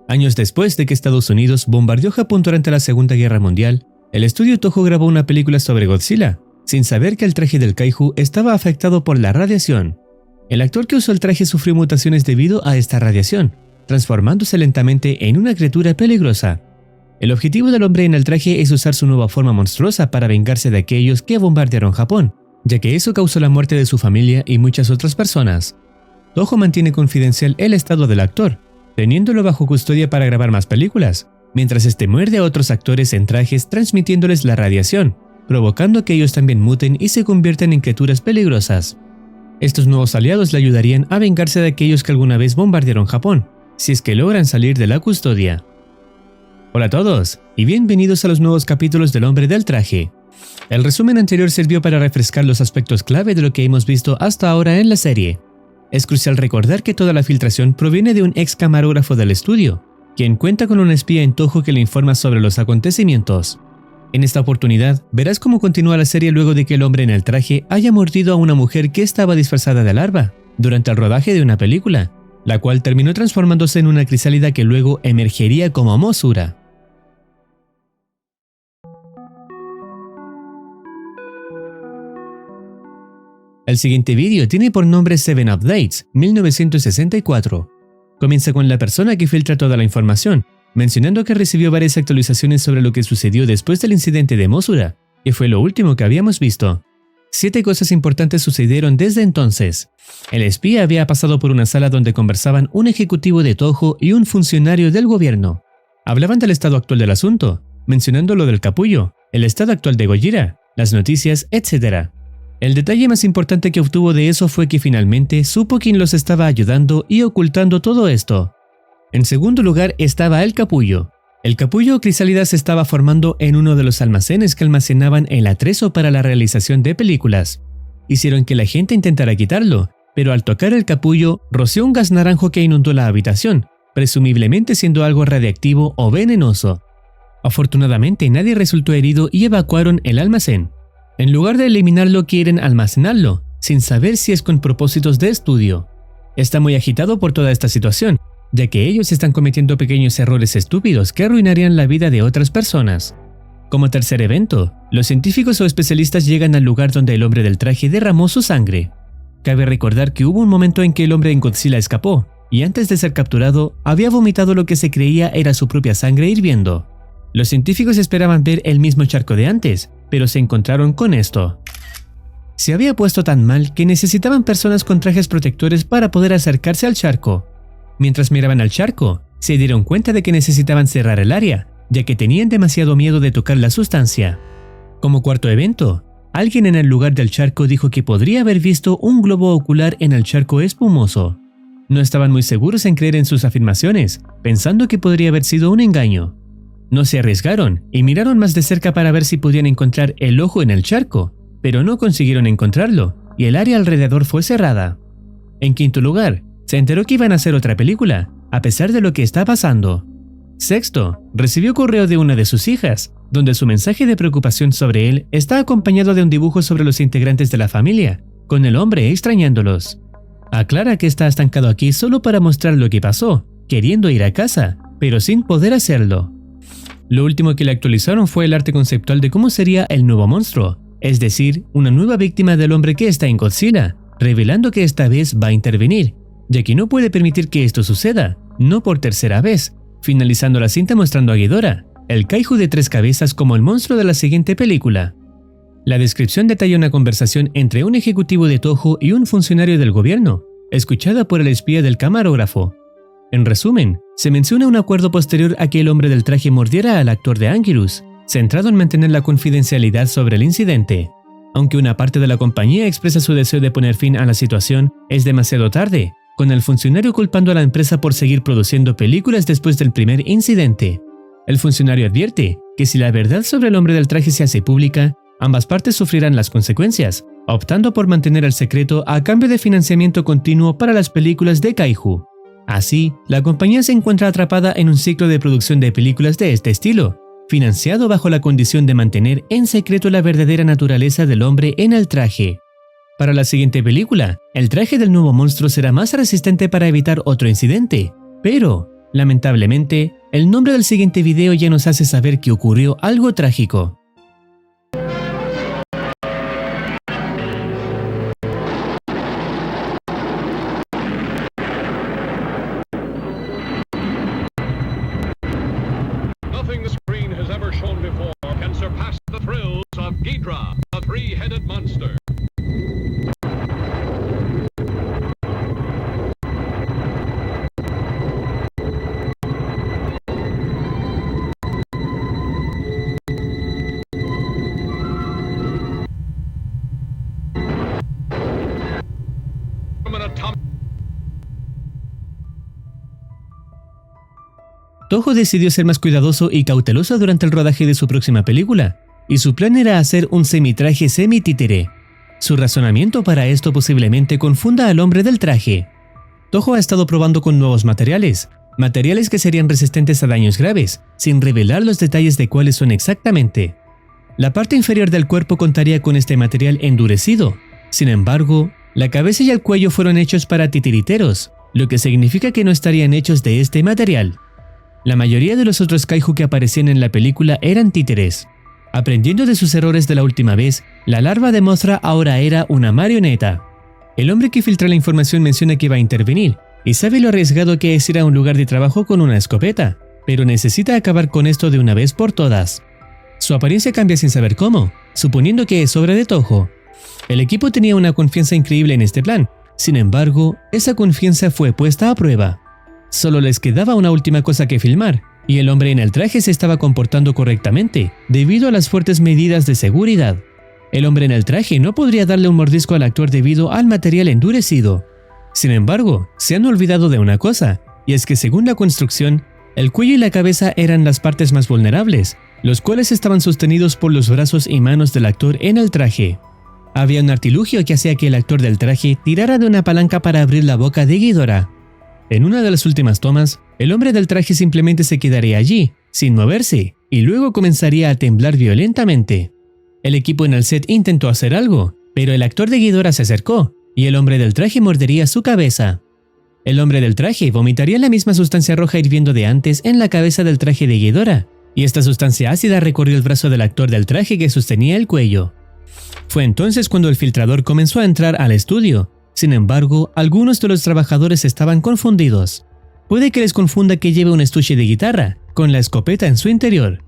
Años después de que Estados Unidos bombardeó Japón durante la Segunda Guerra Mundial, el estudio Toho grabó una película sobre Godzilla, sin saber que el traje del kaiju estaba afectado por la radiación. El actor que usó el traje sufrió mutaciones debido a esta radiación, transformándose lentamente en una criatura peligrosa. El objetivo del hombre en el traje es usar su nueva forma monstruosa para vengarse de aquellos que bombardearon Japón, ya que eso causó la muerte de su familia y muchas otras personas. Toho mantiene confidencial el estado del actor, teniéndolo bajo custodia para grabar más películas, mientras este muerde a otros actores en trajes transmitiéndoles la radiación, provocando que ellos también muten y se conviertan en criaturas peligrosas. Estos nuevos aliados le ayudarían a vengarse de aquellos que alguna vez bombardearon Japón, si es que logran salir de la custodia. Hola a todos, y bienvenidos a los nuevos capítulos del Hombre del Traje. El resumen anterior sirvió para refrescar los aspectos clave de lo que hemos visto hasta ahora en la serie. Es crucial recordar que toda la filtración proviene de un ex camarógrafo del estudio, quien cuenta con un espía en Toho que le informa sobre los acontecimientos. En esta oportunidad, verás cómo continúa la serie luego de que el hombre en el traje haya mordido a una mujer que estaba disfrazada de larva durante el rodaje de una película, la cual terminó transformándose en una crisálida que luego emergería como Mosura. El siguiente vídeo tiene por nombre 7 Updates, 1964. Comienza con la persona que filtra toda la información, mencionando que recibió varias actualizaciones sobre lo que sucedió después del incidente de Mosura, que fue lo último que habíamos visto. 7 cosas importantes sucedieron desde entonces. El espía había pasado por una sala donde conversaban un ejecutivo de Toho y un funcionario del gobierno. Hablaban del estado actual del asunto, mencionando lo del capullo, el estado actual de Gojira, las noticias, etc. El detalle más importante que obtuvo de eso fue que finalmente supo quién los estaba ayudando y ocultando todo esto. En segundo lugar estaba el capullo. El capullo o crisálida se estaba formando en uno de los almacenes que almacenaban el atrezo para la realización de películas. Hicieron que la gente intentara quitarlo, pero al tocar el capullo, roció un gas naranjo que inundó la habitación, presumiblemente siendo algo radiactivo o venenoso. Afortunadamente nadie resultó herido y evacuaron el almacén. En lugar de eliminarlo, quieren almacenarlo, sin saber si es con propósitos de estudio. Está muy agitado por toda esta situación, ya que ellos están cometiendo pequeños errores estúpidos que arruinarían la vida de otras personas. Como tercer evento, los científicos o especialistas llegan al lugar donde el hombre del traje derramó su sangre. Cabe recordar que hubo un momento en que el hombre en Godzilla escapó, y antes de ser capturado, había vomitado lo que se creía era su propia sangre hirviendo. Los científicos esperaban ver el mismo charco de antes, pero se encontraron con esto. Se había puesto tan mal que necesitaban personas con trajes protectores para poder acercarse al charco. Mientras miraban al charco, se dieron cuenta de que necesitaban cerrar el área, ya que tenían demasiado miedo de tocar la sustancia. Como cuarto evento, alguien en el lugar del charco dijo que podría haber visto un globo ocular en el charco espumoso. No estaban muy seguros en creer en sus afirmaciones, pensando que podría haber sido un engaño. No se arriesgaron y miraron más de cerca para ver si podían encontrar el ojo en el charco, pero no consiguieron encontrarlo y el área alrededor fue cerrada. En quinto lugar, se enteró que iban a hacer otra película, a pesar de lo que está pasando. Sexto, recibió correo de una de sus hijas, donde su mensaje de preocupación sobre él está acompañado de un dibujo sobre los integrantes de la familia, con el hombre extrañándolos. Aclara que está estancado aquí solo para mostrar lo que pasó, queriendo ir a casa, pero sin poder hacerlo. Lo último que le actualizaron fue el arte conceptual de cómo sería el nuevo monstruo, es decir, una nueva víctima del hombre que está en Godzilla, revelando que esta vez va a intervenir, ya que no puede permitir que esto suceda, no por tercera vez, finalizando la cinta mostrando a Ghidorah, el kaiju de 3 cabezas como el monstruo de la siguiente película. La descripción detalla una conversación entre un ejecutivo de Toho y un funcionario del gobierno, escuchada por el espía del camarógrafo. En resumen, se menciona un acuerdo posterior a que el hombre del traje mordiera al actor de Anguirus, centrado en mantener la confidencialidad sobre el incidente. Aunque una parte de la compañía expresa su deseo de poner fin a la situación, es demasiado tarde, con el funcionario culpando a la empresa por seguir produciendo películas después del primer incidente. El funcionario advierte que si la verdad sobre el hombre del traje se hace pública, ambas partes sufrirán las consecuencias, optando por mantener el secreto a cambio de financiamiento continuo para las películas de kaiju. Así, la compañía se encuentra atrapada en un ciclo de producción de películas de este estilo, financiado bajo la condición de mantener en secreto la verdadera naturaleza del hombre en el traje. Para la siguiente película, el traje del nuevo monstruo será más resistente para evitar otro incidente, pero Lamentablemente, el nombre del siguiente video ya nos hace saber que ocurrió algo trágico. Nothing the screen has ever shown before can surpass the thrills of Ghidra, the three-headed monster. From an atomic Toho decidió ser más cuidadoso y cauteloso durante el rodaje de su próxima película, y su plan era hacer un semitraje semi-títere. Su razonamiento para esto posiblemente confunda al hombre del traje. Toho ha estado probando con nuevos materiales que serían resistentes a daños graves, sin revelar los detalles de cuáles son exactamente. La parte inferior del cuerpo contaría con este material endurecido. Sin embargo, la cabeza y el cuello fueron hechos para titiriteros, lo que significa que no estarían hechos de este material. La mayoría de los otros kaiju que aparecían en la película eran títeres. Aprendiendo de sus errores de la última vez, la larva de Mothra ahora era una marioneta. El hombre que filtra la información menciona que va a intervenir, y sabe lo arriesgado que es ir a un lugar de trabajo con una escopeta, pero necesita acabar con esto de una vez por todas. Su apariencia cambia sin saber cómo, suponiendo que es obra de Toho. El equipo tenía una confianza increíble en este plan, sin embargo, esa confianza fue puesta a prueba. Solo les quedaba una última cosa que filmar, y el hombre en el traje se estaba comportando correctamente, debido a las fuertes medidas de seguridad. El hombre en el traje no podría darle un mordisco al actor debido al material endurecido. Sin embargo, se han olvidado de una cosa, y es que según la construcción, el cuello y la cabeza eran las partes más vulnerables, los cuales estaban sostenidos por los brazos y manos del actor en el traje. Había un artilugio que hacía que el actor del traje tirara de una palanca para abrir la boca de Ghidorah. En una de las últimas tomas, el hombre del traje simplemente se quedaría allí, sin moverse, y luego comenzaría a temblar violentamente. El equipo en el set intentó hacer algo, pero el actor de Ghidorah se acercó, y el hombre del traje mordería su cabeza. El hombre del traje vomitaría la misma sustancia roja hirviendo de antes en la cabeza del traje de Ghidorah, y esta sustancia ácida recorrió el brazo del actor del traje que sostenía el cuello. Fue entonces cuando el filtrador comenzó a entrar al estudio. Sin embargo, algunos de los trabajadores estaban confundidos. Puede que les confunda que lleve un estuche de guitarra, con la escopeta en su interior.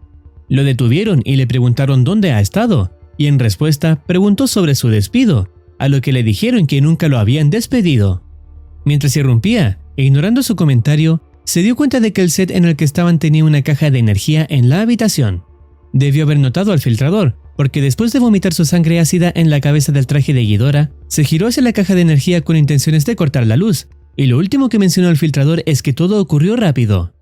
Lo detuvieron y le preguntaron dónde ha estado, y en respuesta preguntó sobre su despido, a lo que le dijeron que nunca lo habían despedido. Mientras irrumpía, ignorando su comentario, se dio cuenta de que el set en el que estaban tenía una caja de energía en la habitación. Debió haber notado al filtrador, porque después de vomitar su sangre ácida en la cabeza del traje de Ghidorah, se giró hacia la caja de energía con intenciones de cortar la luz, y lo último que mencionó el filtrador es que todo ocurrió rápido.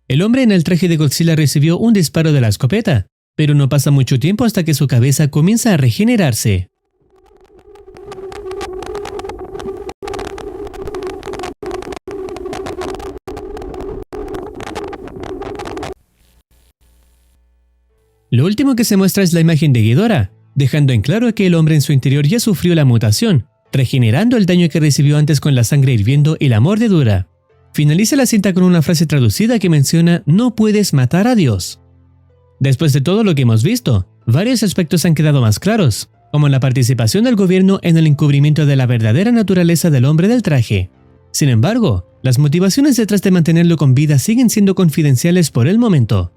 El hombre en el traje de Godzilla recibió un disparo de la escopeta, pero no pasa mucho tiempo hasta que su cabeza comienza a regenerarse. Lo último que se muestra es la imagen de Ghidorah, dejando en claro que el hombre en su interior ya sufrió la mutación, regenerando el daño que recibió antes con la sangre hirviendo y la mordedura. Finaliza la cinta con una frase traducida que menciona «No puedes matar a Dios». Después de todo lo que hemos visto, varios aspectos han quedado más claros, como la participación del gobierno en el encubrimiento de la verdadera naturaleza del hombre del traje. Sin embargo, las motivaciones detrás de mantenerlo con vida siguen siendo confidenciales por el momento.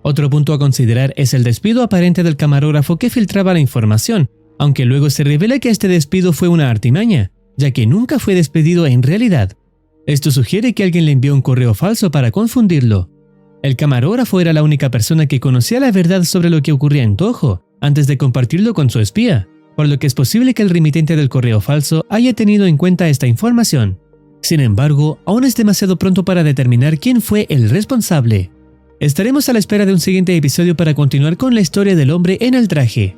Otro punto a considerar es el despido aparente del camarógrafo que filtraba la información, aunque luego se revela que este despido fue una artimaña, ya que nunca fue despedido en realidad. Esto sugiere que alguien le envió un correo falso para confundirlo. El camarógrafo era la única persona que conocía la verdad sobre lo que ocurría en Toho, antes de compartirlo con su espía, por lo que es posible que el remitente del correo falso haya tenido en cuenta esta información. Sin embargo, aún es demasiado pronto para determinar quién fue el responsable. Estaremos a la espera de un siguiente episodio para continuar con la historia del hombre en el traje.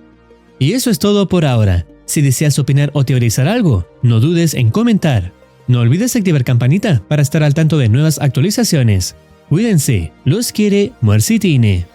Y eso es todo por ahora. Si deseas opinar o teorizar algo, no dudes en comentar. No olvides activar campanita para estar al tanto de nuevas actualizaciones. Cuídense, los quiere Muercitine.